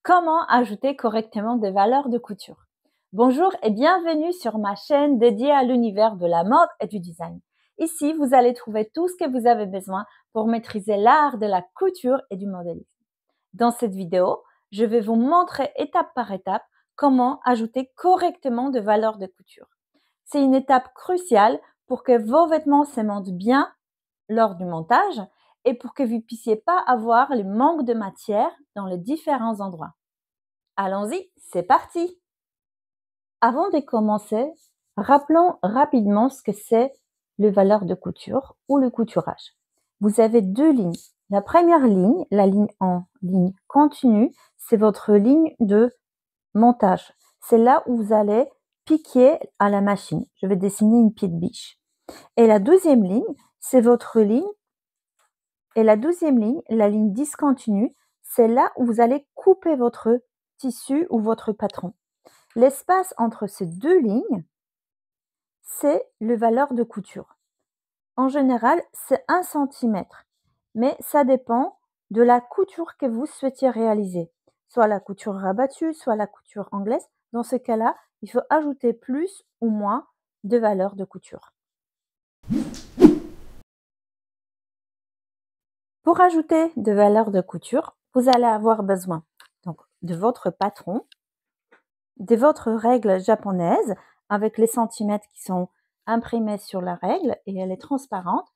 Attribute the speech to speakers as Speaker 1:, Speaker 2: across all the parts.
Speaker 1: Comment ajouter correctement des valeurs de couture? Bonjour et bienvenue sur ma chaîne dédiée à l'univers de la mode et du design. Ici, vous allez trouver tout ce que vous avez besoin pour maîtriser l'art de la couture et du modélisme. Dans cette vidéo, je vais vous montrer étape par étape comment ajouter correctement des valeurs de couture. C'est une étape cruciale pour que vos vêtements se montent bien lors du montage et pour que vous ne puissiez pas avoir le manque de matière dans les différents endroits. Allons-y, c'est parti! Avant de commencer, rappelons rapidement ce que c'est le valeur de couture ou le couturage. Vous avez deux lignes. La première ligne, la ligne en ligne continue, c'est votre ligne de montage. C'est là où vous allez piquer à la machine. Je vais dessiner une petite biche. Et la deuxième ligne, c'est votre ligne. Et la deuxième ligne, la ligne discontinue, c'est là où vous allez couper votre tissu ou votre patron. L'espace entre ces deux lignes, c'est le valeur de couture. En général, c'est 1 cm, mais ça dépend de la couture que vous souhaitiez réaliser. Soit la couture rabattue, soit la couture anglaise. Dans ce cas-là, il faut ajouter plus ou moins de valeur de couture. Pour ajouter de valeur de couture, vous allez avoir besoin donc, de votre patron, de votre règle japonaise avec les centimètres qui sont imprimés sur la règle et elle est transparente,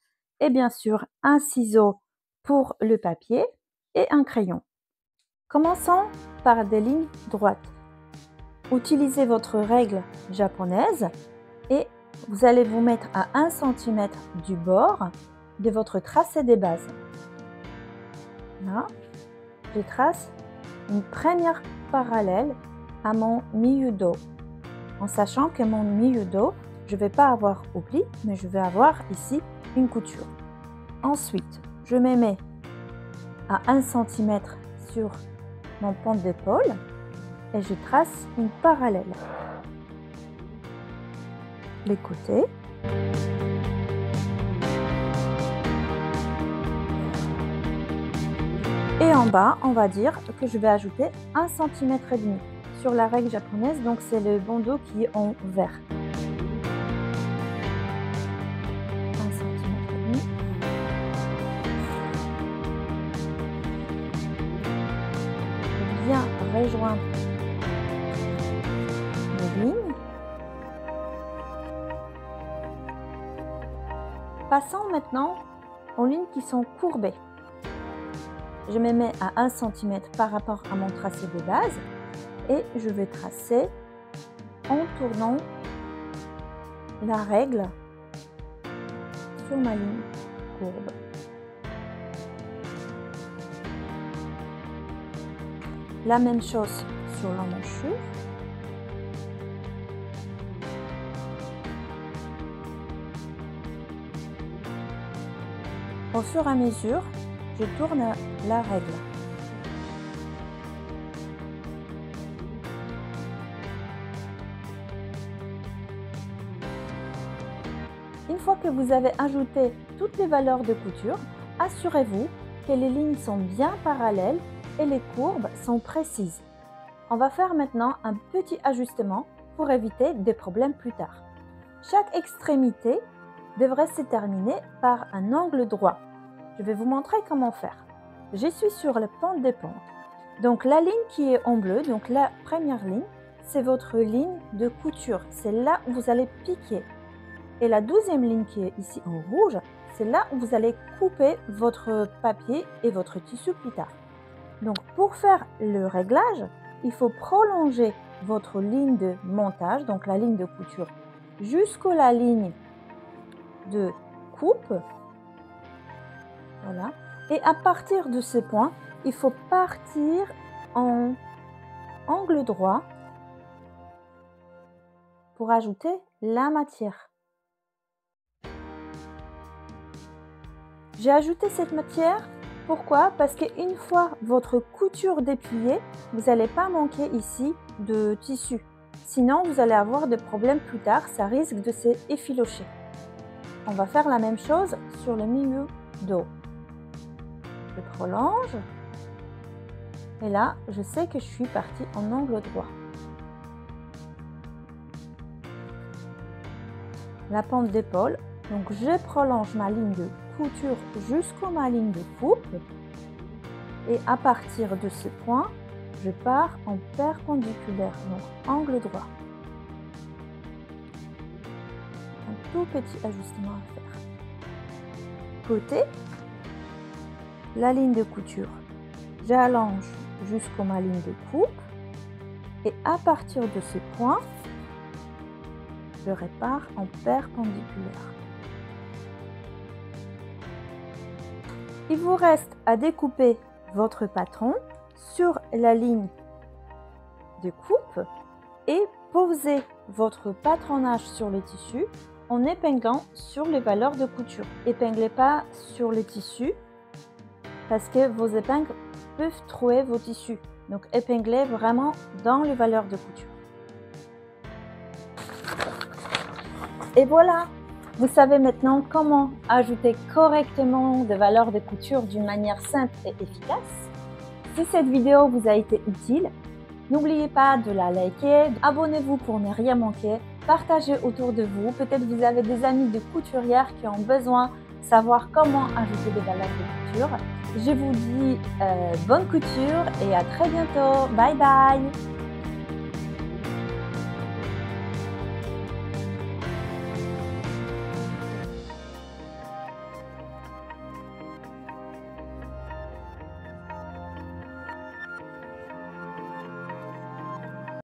Speaker 1: et bien sûr un ciseau pour le papier et un crayon. Commençons par des lignes droites. Utilisez votre règle japonaise et vous allez vous mettre à 1 cm du bord de votre tracé des bases. Là, je trace une première parallèle à mon milieu dos, en sachant que mon milieu dos, je ne vais pas avoir au pli, mais je vais avoir ici une couture. Ensuite, je me mets à 1 cm sur mon pente d'épaule et je trace une parallèle. Les côtés. Et en bas, on va dire que je vais ajouter 1,5 cm sur la règle japonaise, donc c'est le bandeau qui est en vert. 1,5 cm. Bien rejoindre les lignes. Passons maintenant aux lignes qui sont courbées. Je me mets à 1 cm par rapport à mon tracé de base et je vais tracer en tournant la règle sur ma ligne courbe. La même chose sur l'emmanchure. Au fur et à mesure, je tourne la règle. Une fois que vous avez ajouté toutes les valeurs de couture, assurez-vous que les lignes sont bien parallèles et les courbes sont précises. On va faire maintenant un petit ajustement pour éviter des problèmes plus tard. Chaque extrémité devrait se terminer par un angle droit. Je vais vous montrer comment faire. Je suis sur la pente des pentes. Donc la ligne qui est en bleu, donc la première ligne, c'est votre ligne de couture. C'est là où vous allez piquer. Et la deuxième ligne qui est ici en rouge, c'est là où vous allez couper votre papier et votre tissu plus tard. Donc pour faire le réglage, il faut prolonger votre ligne de montage, donc la ligne de couture, jusqu'à la ligne de coupe. Voilà. Et à partir de ce point, il faut partir en angle droit pour ajouter la matière. J'ai ajouté cette matière, pourquoi? Parce qu'une fois votre couture dépliée, vous n'allez pas manquer ici de tissu. Sinon, vous allez avoir des problèmes plus tard, ça risque de s'effilocher. On va faire la même chose sur le milieu dos. Je prolonge Et là, je sais que je suis partie en angle droit. La pente d'épaule, donc je prolonge ma ligne de couture jusqu'à ma ligne de coupe. Et à partir de ce point, je pars en perpendiculaire, donc angle droit. Un tout petit ajustement à faire. Côté, la ligne de couture, j'allonge jusqu'à ma ligne de coupe et à partir de ce point, je répare en perpendiculaire. Il vous reste à découper votre patron sur la ligne de coupe et poser votre patronage sur le tissu en épinglant sur les valeurs de couture. Épinglez pas sur le tissu parce que vos épingles peuvent trouer vos tissus. Donc épinglez vraiment dans les valeurs de couture. Et voilà, vous savez maintenant comment ajouter correctement des valeurs de couture d'une manière simple et efficace. Si cette vidéo vous a été utile, n'oubliez pas de la liker, abonnez-vous pour ne rien manquer, partagez autour de vous. Peut-être vous avez des amis de couturières qui ont besoin de savoir comment ajouter des valeurs de couture. Je vous dis bonne couture et à très bientôt. Bye bye!